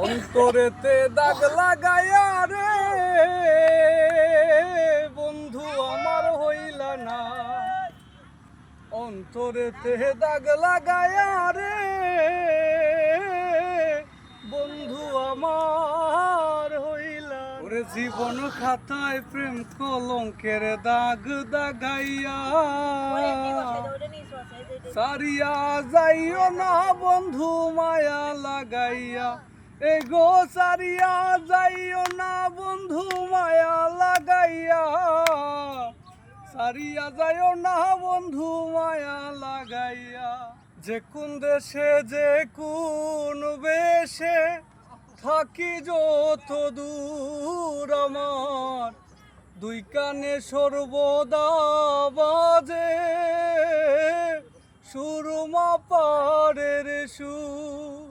অন্তরেতে দাগ লাগাইয়া রে বন্ধু আমার হইলা না, অন্তরেতে দাগ লাগাইয়া রে বন্ধু আমার হইলা। ওরে জীবন খাতায় প্রেম কলঙ্কের দাগ দাগাইয়া সারিয়া যাইও না বন্ধু মায়া লাগাইয়া, এগো সারিয়া যাইও না বন্ধু মায়া লাগাইয়া, সারিয়া যাইও না বন্ধু মায়া লাগাইয়া। যে কোন দেশে যে কোন বেশে থাকি যত দূর আমার দুই কানে সর্বদা বাজে সুরমা পাড়ের সুর।